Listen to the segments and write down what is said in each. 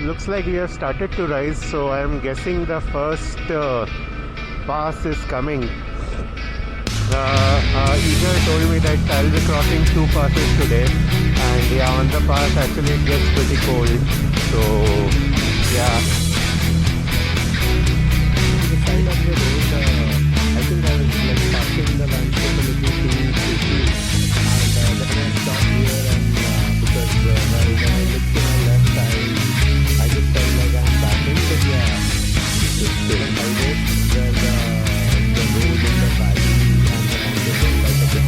looks like we have started to rise, so I am guessing the first pass is coming. Igor told me that I'll be crossing 2 passes today, and yeah, on the pass actually it gets pretty cold, so yeah. The side of the road, I think I was like passing the landscape a little too quickly, and then I stopped here, and because when I looked to my left, I just felt like I'm backing, but yeah, this highway where the road in the valley and the mountains are like a bit.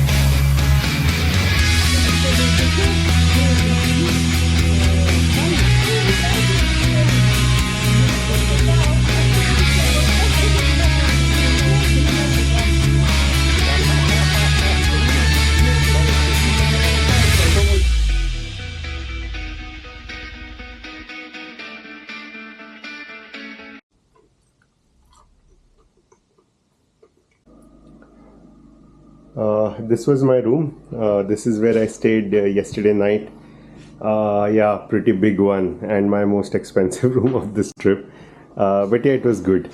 This was my room. This is where I stayed yesterday night. Yeah, pretty big one, and my most expensive room of this trip. But yeah, it was good.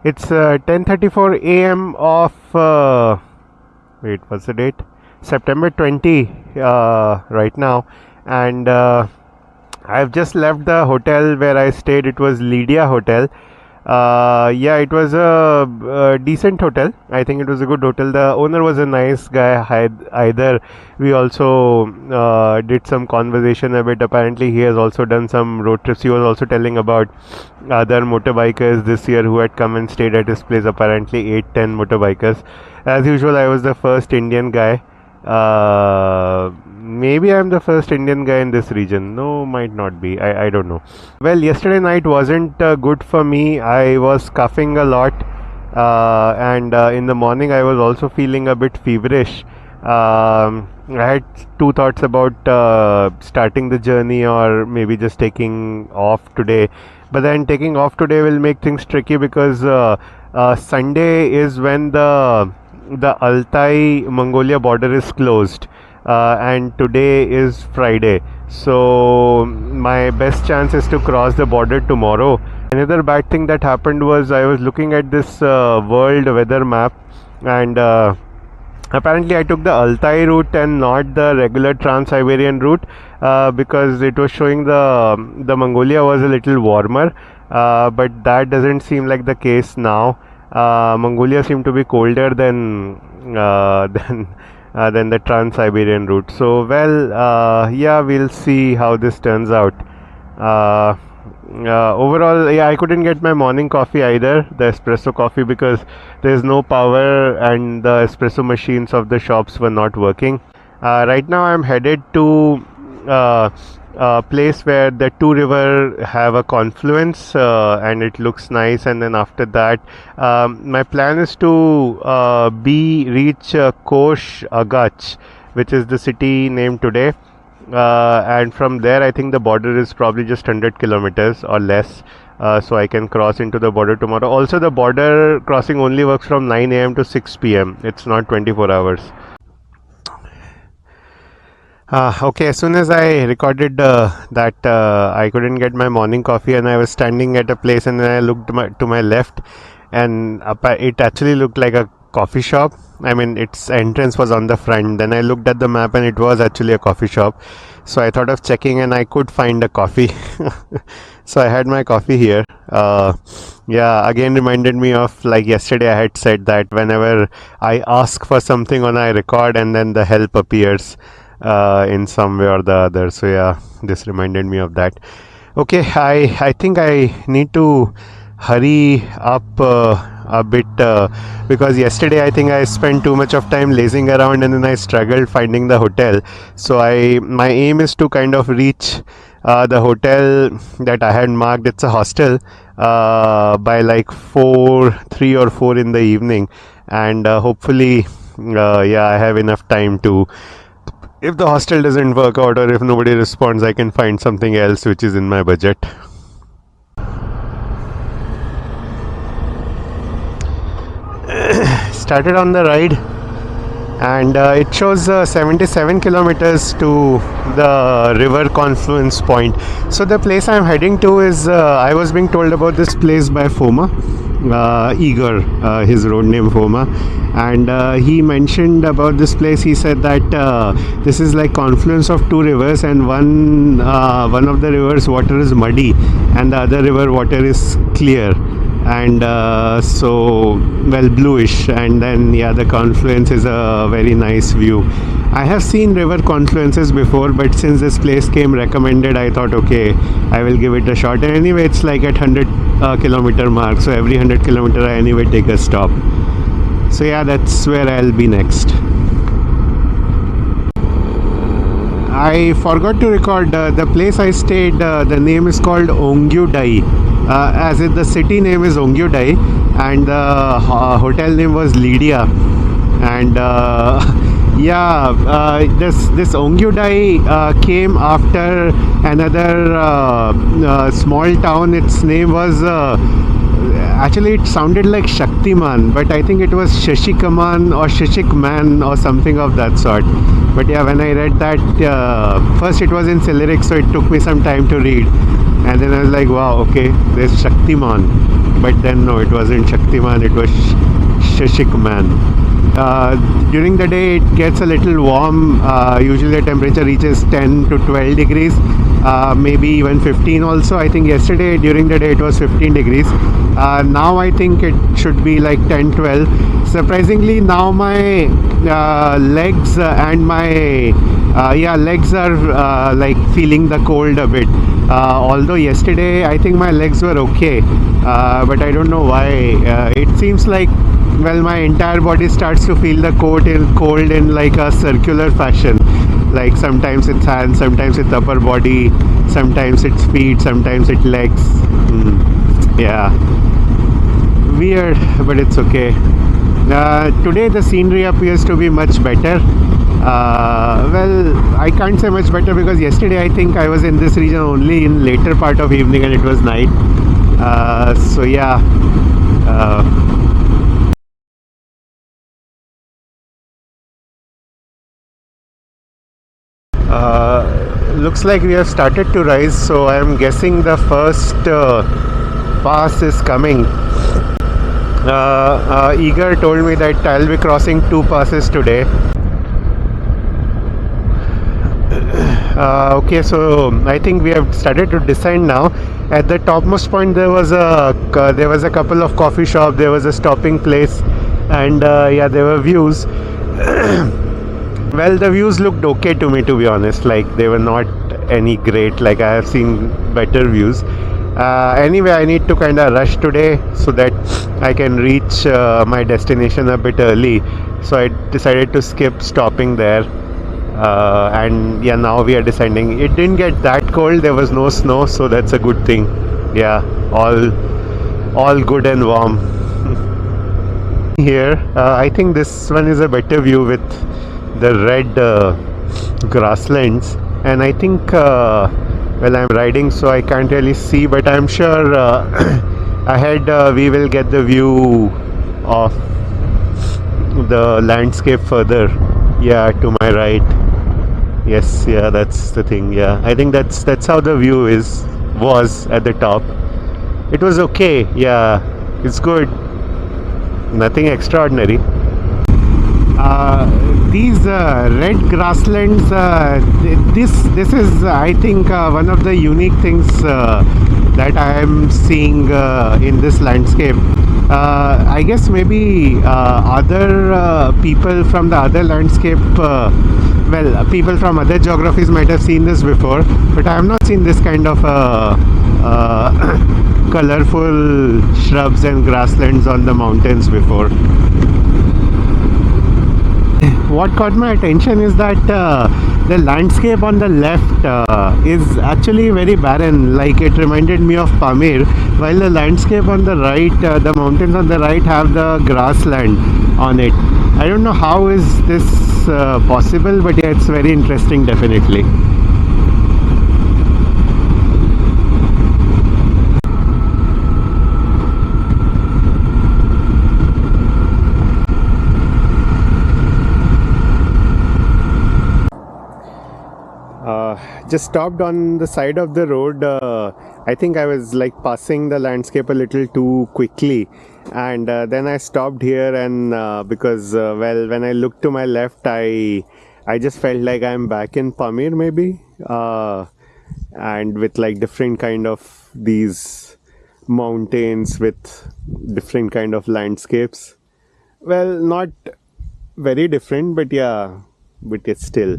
It's 10:34 a.m. of wait, what's the date? September 20 right now, and I've just left the hotel where I stayed. It was Lydia Hotel. Yeah, it was a decent hotel. I think it was a good hotel. The owner was a nice guy. Either we also did some conversation a bit. Apparently, he has also done some road trips. He was also telling about other motorbikers this year who had come and stayed at his place. Apparently, 8-10 motorbikers. As usual, I was the first Indian guy. Maybe I'm the first Indian guy in this region. No, might not be. I don't know. Well, yesterday night wasn't good for me. I was coughing a lot, and in the morning I was also feeling a bit feverish. I had two thoughts about starting the journey or maybe just taking off today. But then taking off today will make things tricky because Sunday is when the Altai-Mongolia border is closed, and today is Friday, so my best chance is to cross the border tomorrow. Another bad thing that happened was I was looking at this world weather map, and apparently I took the Altai route and not the regular Trans-Siberian route because it was showing the Mongolia was a little warmer, but that doesn't seem like the case now. Mongolia seemed to be colder than the Trans-Siberian route. So well, yeah, we'll see how this turns out. Overall, yeah, I couldn't get my morning coffee either, the espresso coffee, because there's no power and the espresso machines of the shops were not working. Right now I'm headed to a place where the two rivers have a confluence, and it looks nice, and then after that my plan is to reach Kosh Agach, which is the city named today, and from there I think the border is probably just 100 kilometers or less, so I can cross into the border tomorrow. Also, the border crossing only works from 9 a.m. to 6 p.m. It's not 24 hours. Okay, as soon as I recorded that I couldn't get my morning coffee, and I was standing at a place, and then I looked to my left, and it actually looked like a coffee shop. I mean, its entrance was on the front. Then I looked at the map, and it was actually a coffee shop. So I thought of checking, and I could find a coffee. So I had my coffee here. Yeah, again reminded me of, like yesterday I had said that whenever I ask for something on I record, and then the help appears in some way or the other. So yeah, this reminded me of that. Okay, I think I need to hurry up a bit because yesterday I think I spent too much of time lazing around, and then I struggled finding the hotel. So my aim is to kind of reach the hotel that I had marked. It's a hostel by like 3 or 4 in the evening, and hopefully, yeah, I have enough time to. If the hostel doesn't work out or if nobody responds, I can find something else which is in my budget. Started on the ride, and it shows 77 kilometers to the river confluence point. So the place I'm heading to is, I was being told about this place by Foma, Igor, his road name Foma, and he mentioned about this place. He said that this is like confluence of two rivers, and one of the rivers water is muddy and the other river water is clear, and so, well, bluish, and then yeah, the confluence is a very nice view. I have seen river confluences before, but since this place came recommended, I thought, okay, I will give it a shot. And anyway, it's like at 100 kilometer mark, so every 100 kilometer I anyway take a stop. So yeah, that's where I'll be next. I forgot to record the place I stayed. The name is called Ongyudai, as in the city name is Ongyudai, and the hotel name was Lydia. And yeah, this Ongyudai came after another small town. Its name was. Actually, it sounded like Shaktiman, but I think it was Shashikaman or Shashikman or something of that sort. But yeah, when I read that, first it was in Cyrillic, so it took me some time to read. And then I was like, wow, okay, there's Shaktiman. But then no, it wasn't Shaktiman, it was Shashikman. During the day it gets a little warm. Usually the temperature reaches 10 to 12 degrees, maybe even 15 also. I think yesterday during the day it was 15 degrees. Now I think it should be like 10, 12. Surprisingly, now my legs and my legs are like feeling the cold a bit. Although yesterday I think my legs were okay, but I don't know why. It seems like, well, my entire body starts to feel the cold in like a circular fashion. Like sometimes it's hands, sometimes it's upper body, sometimes it's feet, sometimes it's legs. Yeah, weird, but it's okay. Today the scenery appears to be much better. Well, I can't say much better because yesterday I think I was in this region only in later part of evening and it was night. So yeah. Looks like we have started to rise, so I am guessing the first pass is coming. Igor told me that I'll be crossing 2 passes today. Okay, so I think we have started to descend now. At the topmost point there was a couple of coffee shops, there was a stopping place, and yeah, there were views. Well, the views looked okay to me, to be honest. Like, they were not any great. Like, I have seen better views. Anyway, I need to kind of rush today so that I can reach my destination a bit early. So I decided to skip stopping there. And yeah, now we are descending. It didn't get that cold. There was no snow, so that's a good thing. Yeah, all good and warm. Here, I think this one is a better view with the red grasslands, and I think well, I'm riding so I can't really see, but I'm sure ahead we will get the view of the landscape further. Yeah, to my right. Yes, yeah, that's the thing. Yeah, I think that's how the view was at the top. It was okay. Yeah, it's good, nothing extraordinary. These red grasslands, this is, I think, one of the unique things that I am seeing in this landscape. I guess maybe other people from the other landscape, well, people from other geographies might have seen this before, but I have not seen this kind of colorful shrubs and grasslands on the mountains before. What caught my attention is that the landscape on the left is actually very barren. Like, it reminded me of Pamir, while the landscape on the right, the mountains on the right have the grassland. on it. I don't know how is this possible, but yeah, it's very interesting definitely. Just stopped on the side of the road. I think I was like passing the landscape a little too quickly, and then I stopped here, and because well, when I looked to my left, I just felt like I'm back in Pamir maybe, and with like different kind of these mountains with different kind of landscapes. Well, not very different, but yeah, but it's still.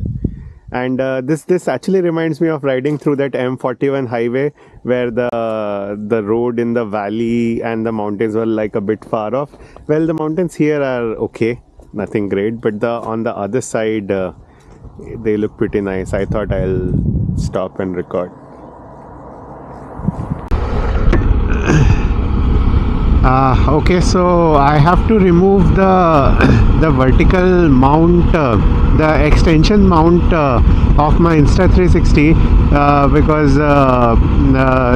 And this actually reminds me of riding through that M41 highway where the road in the valley and the mountains were like a bit far off. Well, the mountains here are okay, nothing great, but on the other side they look pretty nice. I thought I'll stop and record. Okay, so I have to remove the vertical mount, the extension mount of my Insta360 because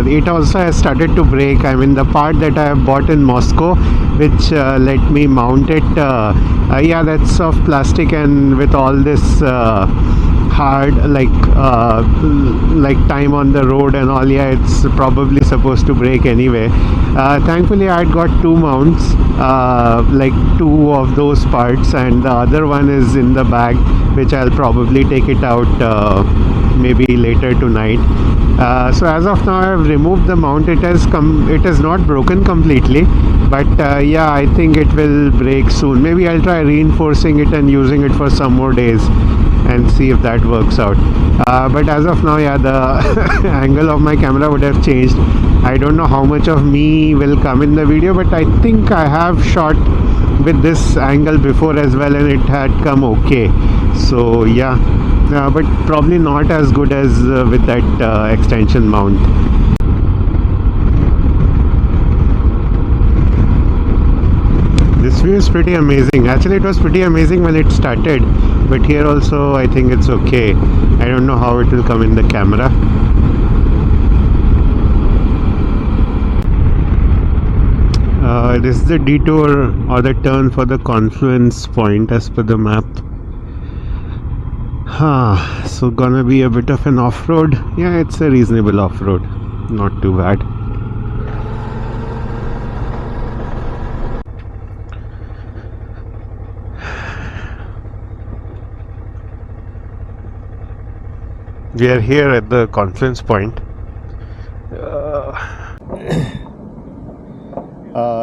it also has started to break. I mean, the part that I have bought in Moscow, which let me mount it, yeah, that's of plastic, and with all this hard like time on the road and all, yeah, it's probably supposed to break anyway. Thankfully I had got two mounts, like two of those parts, and the other one is in the bag, which I'll probably take it out maybe later tonight. So as of now I have removed the mount. It has not broken completely, but yeah, I think it will break soon. Maybe I'll try reinforcing it and using it for some more days and see if that works out. But as of now, yeah, the angle of my camera would have changed. I don't know how much of me will come in the video, but I think I have shot with this angle before as well, and it had come okay. So yeah, but probably not as good as with that extension mount. This view is pretty amazing. Actually, it was pretty amazing when it started, but here also I think it's okay. I don't know how it will come in the camera. This is the detour or the turn for the confluence point as per the map. So gonna be a bit of an off-road. Yeah, it's a reasonable off-road, not too bad. We are here at the confluence point.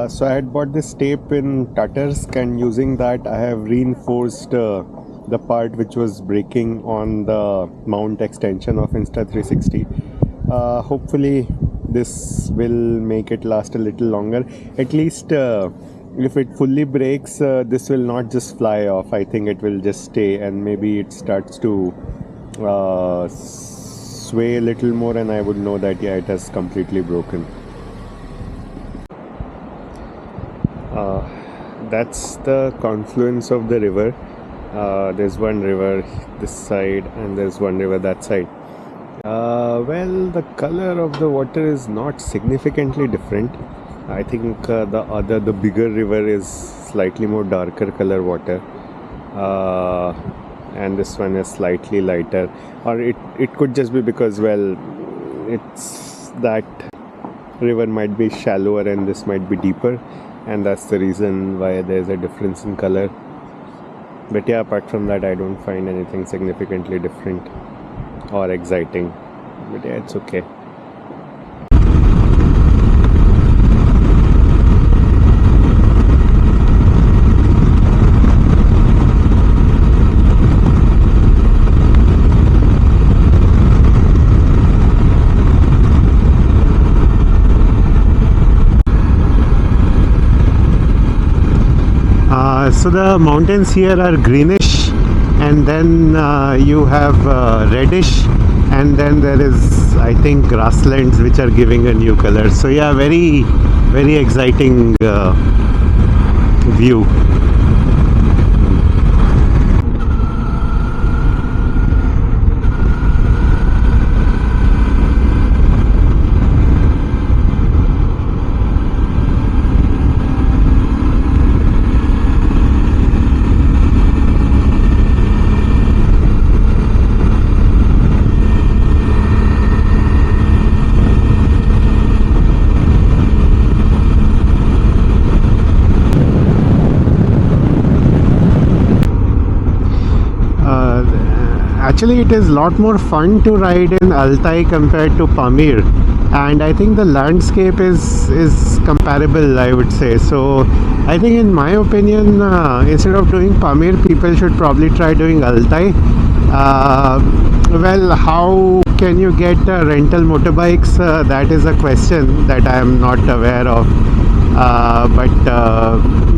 So I had bought this tape in Tatarsk, and using that I have reinforced the part which was breaking on the mount extension of Insta360. Hopefully this will make it last a little longer. At least if it fully breaks, this will not just fly off. I think it will just stay, and maybe it starts to sway a little more, and I would know that yeah, it has completely broken. That's the confluence of the river. There's one river this side and there's one river that side. Well, the color of the water is not significantly different. I think the bigger river is slightly more darker color water, and this one is slightly lighter, or it could just be because, well, it's that river might be shallower and this might be deeper, and that's the reason why there's a difference in color. But yeah, apart from that, I don't find anything significantly different or exciting. But yeah, it's okay. So the mountains here are greenish, and then you have reddish, and then there is, I think, grasslands which are giving a new color. So yeah, very exciting view. actually it is a lot more fun to ride in Altai compared to Pamir, and I think the landscape is comparable, I would say. So I think, in my opinion, instead of doing Pamir, people should probably try doing Altai. Well, how can you get rental motorbikes? That is a question that I am not aware of. But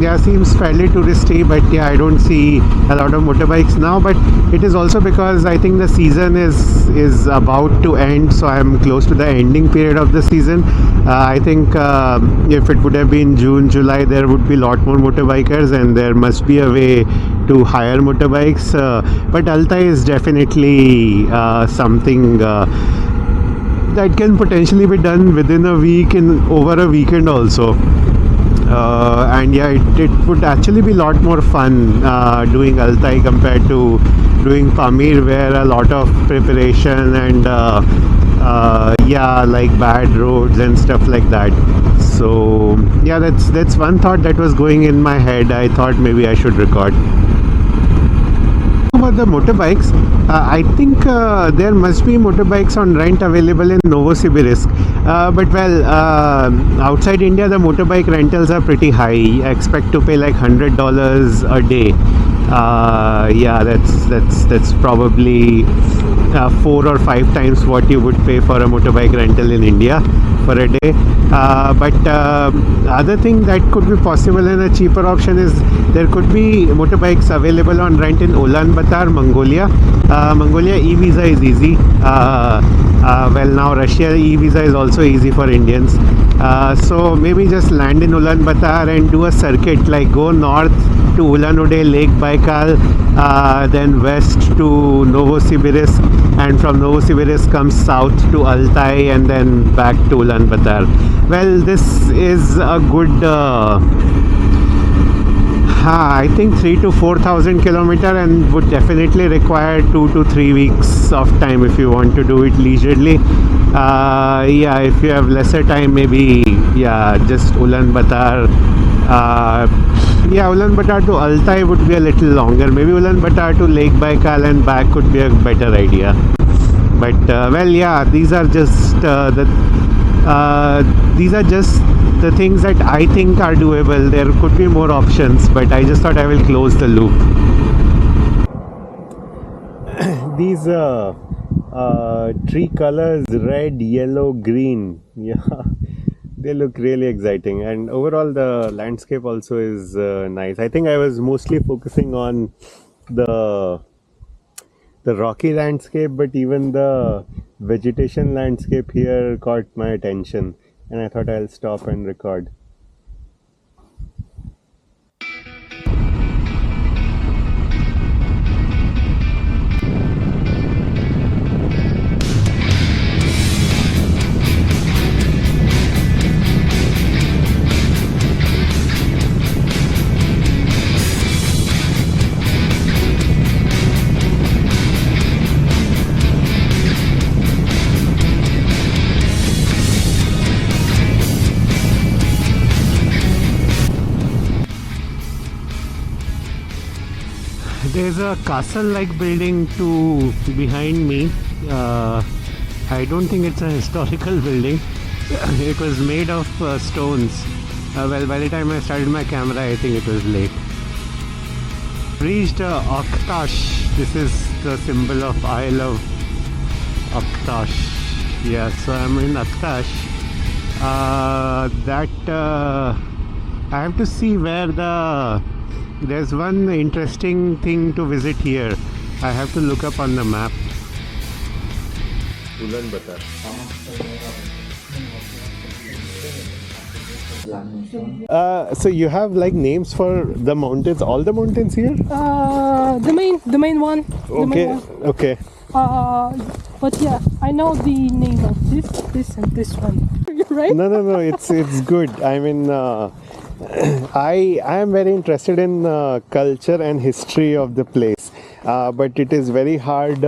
yeah, seems fairly touristy. But yeah, I don't see a lot of motorbikes now. But it is also because I think the season is about to end, so I am close to the ending period of the season. I think if it would have been June, July, there would be a lot more motorbikers, and there must be a way to hire motorbikes. But Altai is definitely something that can potentially be done within a week, in over a weekend also. And yeah, it would actually be a lot more fun doing Altai compared to doing Pamir, where a lot of preparation and yeah, like bad roads and stuff like that. So yeah, that's one thought that was going in my head. I thought maybe I should record. About the motorbikes, I think there must be motorbikes on rent available in Novosibirsk. But well, outside India, the motorbike rentals are pretty high. I expect to pay like $100 a day. Yeah, that's probably 4 or 5 times what you would pay for a motorbike rental in India for a day. But other thing that could be possible and a cheaper option is there could be motorbikes available on rent in Ulaanbaatar, Mongolia. Mongolia e-visa is easy. Well, now Russia e-visa is also easy for Indians. So maybe just land in Ulaanbaatar and do a circuit, like go north to Ulan-Ude, Lake Baikal, then west to Novosibirsk, and from Novosibirsk comes south to Altai, and then back to Ulaanbaatar. Well, this is a good I think 3 to 4,000 kilometer, and would definitely require 2 to 3 weeks of time if you want to do it leisurely. Yeah, if you have lesser time, maybe yeah, just Ulaanbaatar. Yeah, Ulaanbaatar to Altai would be a little longer. Maybe Ulaanbaatar to Lake Baikal and back could be a better idea. But well, yeah, these are just the things that I think are doable. There could be more options, but I just thought I will close the loop. These tree colors, red, yellow, green, yeah, they look really exciting, and overall the landscape also is nice. I think I was mostly focusing on the rocky landscape, but even the vegetation landscape here caught my attention, and I thought I'll stop and record. There's a castle-like building behind me. I don't think it's a historical building. It was made of stones. Well, by the time I started my camera, I think it was late. Reached Aktash. This is the symbol of Isle of Aktash. Yeah, so I'm in Aktash. I have to see where there's one interesting thing to visit here. I have to look up on the map. Ulaanbaatar. So you have like names for the mountains, all the mountains here? The main one. Okay, okay. But yeah, I know the name of this, and this one. Right? No. It's good. I mean, I am very interested in culture and history of the place, but it is very hard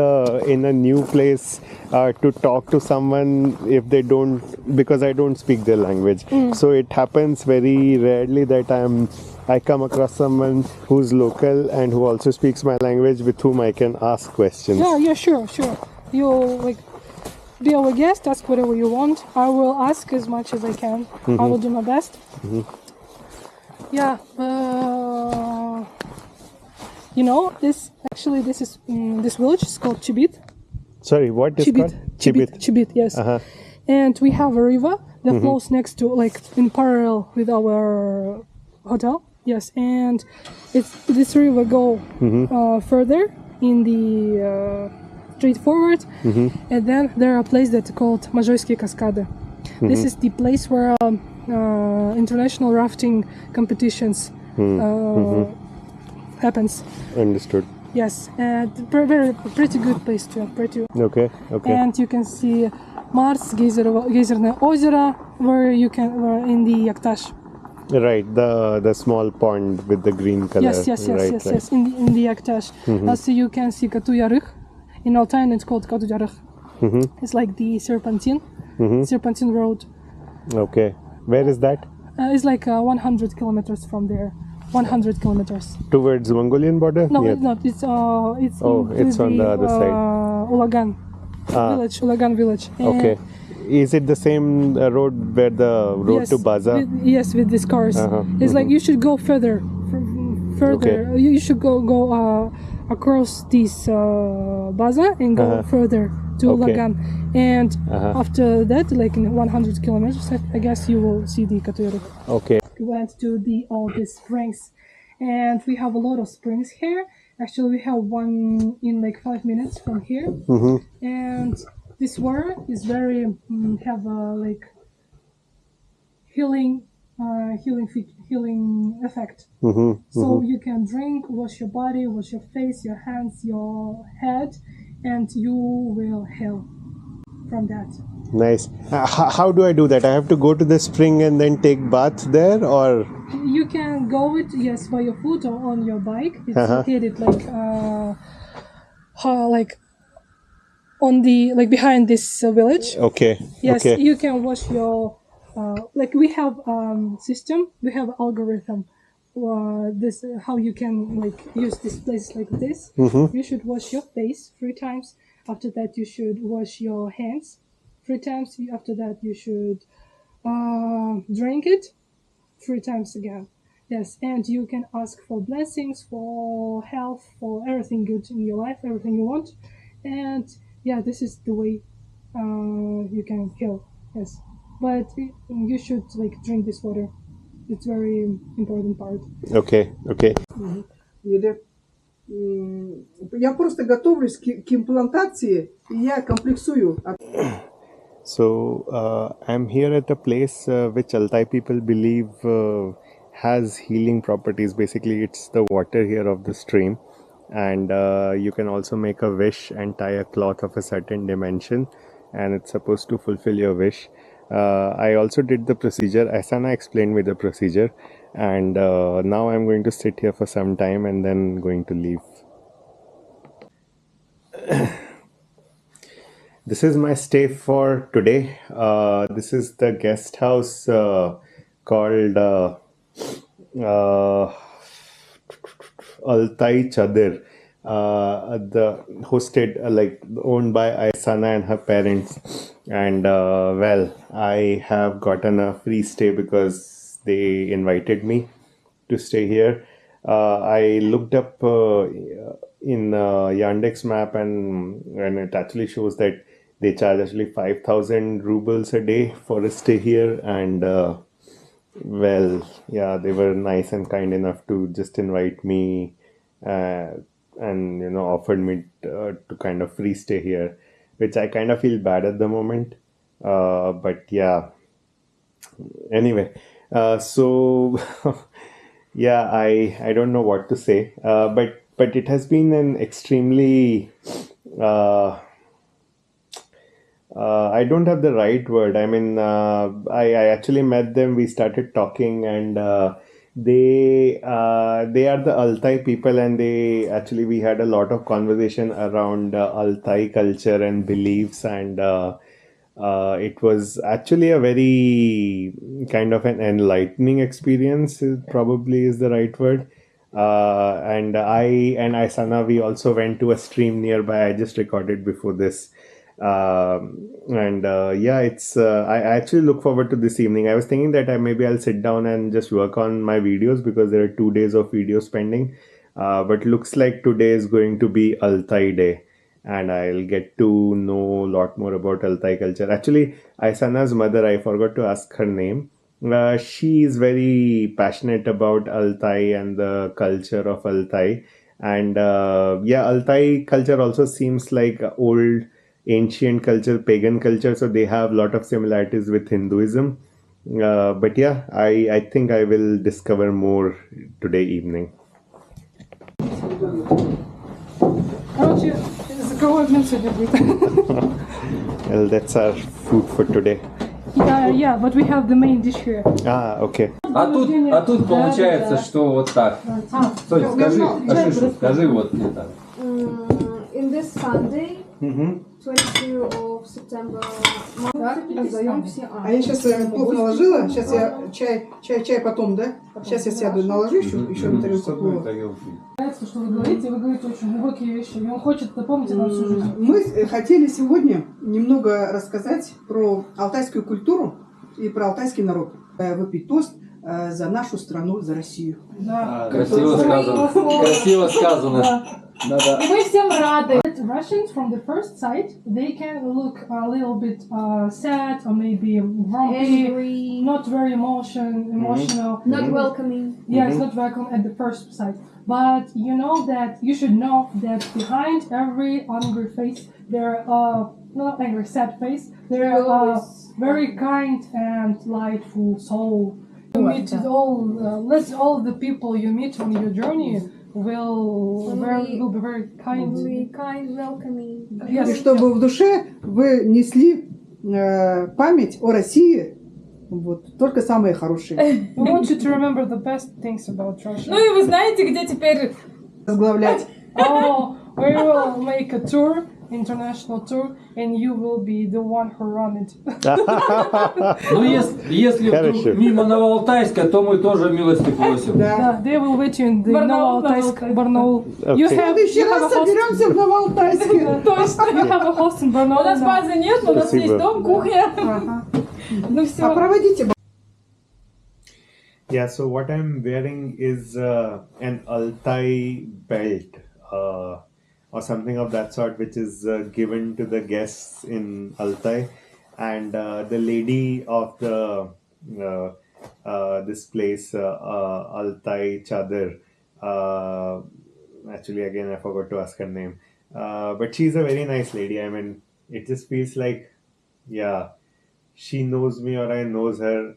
in a new place to talk to someone if they don't, because I don't speak their language. So it happens very rarely that I am I come across someone who's local and who also speaks my language, with whom I can ask questions. Yeah, sure. You like be our guest, ask whatever you want. I will ask as much as I can. I will do my best. Yeah. You know, this is this village is called Chibit. Sorry, what is called? Chibit, yes. Uh-huh. And we have a river that flows next to, like, in parallel with our hotel. Yes, and this river go further in the straight forward, and then there are places that's called Mazhoyskie Cascade. This is the place where international rafting competitions happens. Understood. Yes, and pretty good place too. Okay. And you can see Mars, Geizerное озеро, where you can in the Yaktash. Right, the small pond with the green color. Yes. In the Yaktash. Also, you can see Katu-Yarikh. In Altaian, it's called Katu-Yarikh. It's like the Serpentine Road. Okay, where is that? It's like 100 kilometers from there. 100 kilometers. Towards Mongolian border? No, Yeah. it's not. It's it's on the other side. Ulagan village. Ulagan village. And Okay. Is it the same road where the road to Baza? With these cars. It's like you should go further. Further. Okay. You should go across this Baza and go further to Okay. Ulagan. And after that, like in 100 kilometers, I guess you will see the Katu-Yarikh. Okay. We went to all the springs, and we have a lot of springs here. Actually, we have one in like 5 minutes from here, and this water is very have a like healing effect. So you can drink, wash your body, wash your face, your hands, your head, and you will heal from that. Nice. How do I do that? I have to go to the spring and then take bath there, or? You can go it by your foot or on your bike. It's located like on the like behind this village. Okay. Yes, Okay. you can wash your like we have system. We have algorithm. This how you can like use this place like this. You should wash your face 3 times. After that, you should wash your hands 3 times. After that, you should drink it 3 times again. Yes, and you can ask for blessings, for health, for everything good in your life, everything you want. And yeah, this is the way you can heal. Yes, but you should like drink this water. It's very important part. Okay. Okay. Или я просто готовлюсь к имплантации, и я комплексую. So I'm here at a place which Altai people believe has healing properties. Basically, it's the water here of the stream, and you can also make a wish and tie a cloth of a certain dimension, and it's supposed to fulfill your wish. I also did the procedure. Asana explained me the procedure, and now I'm going to sit here for some time and then going to leave. This is my stay for today. This is the guest house called Altai Chadir. The hosted like owned by Aysana and her parents, and well, I have gotten a free stay because they invited me to stay here. I looked up in Yandex map, and it actually shows that they charge actually 5,000 rubles a day for a stay here, and well, yeah, they were nice and kind enough to just invite me and offered me to kind of free stay here, which I kind of feel bad at the moment. But yeah, anyway, so yeah, I don't know what to say, but it has been an extremely I don't have the right word. I mean, I actually met them. We started talking, and they are the Altai people, and we had a lot of conversation around Altai culture and beliefs, and It was actually a very kind of an enlightening experience, probably is the right word. And I, Sana, we also went to a stream nearby. I just recorded before this. And yeah, I actually look forward to this evening. I was thinking that maybe I'll sit down and just work on my videos because there are 2 days of videos pending. But looks like today is going to be Altai Day, and I'll get to know a lot more about Altai culture. Actually, Aisana's mother, I forgot to ask her name. She is very passionate about Altai and the culture of Altai. And yeah, Altai culture also seems like old, ancient culture, pagan culture. So they have a lot of similarities with Hinduism. But yeah, I think I will discover more today evening. Короче, заколоть сегодня будет. Well, that's our food for today. Yeah, but we have the main dish here. Ah, okay. А тут получается, что вот так. Соня, скажи, Ашишу, скажи вот это. In this Sunday, Mm-hmm. 22 of September, раздаем все. А я сейчас плов наложила, сейчас я чай потом, да? Сейчас я сяду и наложу еще на тарелку плова. Нравится, что вы говорите очень глубокие вещи, и он хочет запомнить это на всю жизнь. Мы хотели сегодня немного рассказать про алтайскую культуру и про алтайский народ. Выпить тост за нашу страну, за Россию. Да. Красиво сказано. Красиво сказано. Да-да. И мы всем рады. Russians from the first sight, they can look a little bit sad or maybe grumpy, Angry, not very emotional. not welcoming. Yeah, it's not welcome at the first sight. But you should know that behind every angry face, there not angry, sad face, there are Always very kind and lightful soul. You meet all the people you meet on your journey will be very kind. Very kind, welcoming. Yes, И чтобы в душе вы несли память о России, вот, только самые хорошие. we want you to remember the best things about Russia. Ну и вы знаете, где теперь... Возглавлять. Oh, we will make a tour, international tour, and you will be the one who run it. Ну, если Хорошо. вдруг мимо Новоалтайска, то мы тоже милости просим. Да. They will wait you in the Барнаул, Новоалтайsk, Barnaul. Okay. You В следующий have раз a host. соберемся в Новоалтайске. Точно. You have a host in Barnaul. У нас базы нет, но у нас Спасибо. есть дом, кухня. Ага. Ну А все. проводите. Yeah, so what I'm wearing is an Altai belt or something of that sort, which is given to the guests in Altai. And the lady of the this place, Altai Chadar, actually, again, I forgot to ask her name. But she's a very nice lady. I mean, it just feels like, yeah, she knows me or I know her,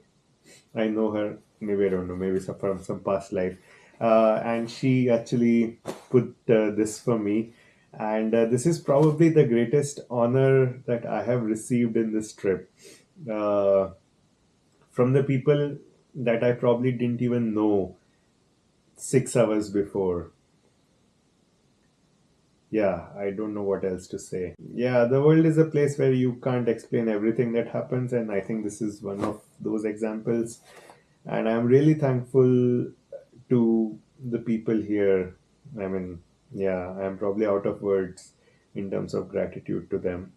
maybe I don't know, maybe from some past life. And she actually put this for me. And this is probably the greatest honor that I have received in this trip. From the people that I probably didn't even know 6 hours before. Yeah, I don't know what else to say. Yeah, the world is a place where you can't explain everything that happens, and I think this is one of those examples. And I'm really thankful to the people here. I mean, yeah, I'm probably out of words in terms of gratitude to them.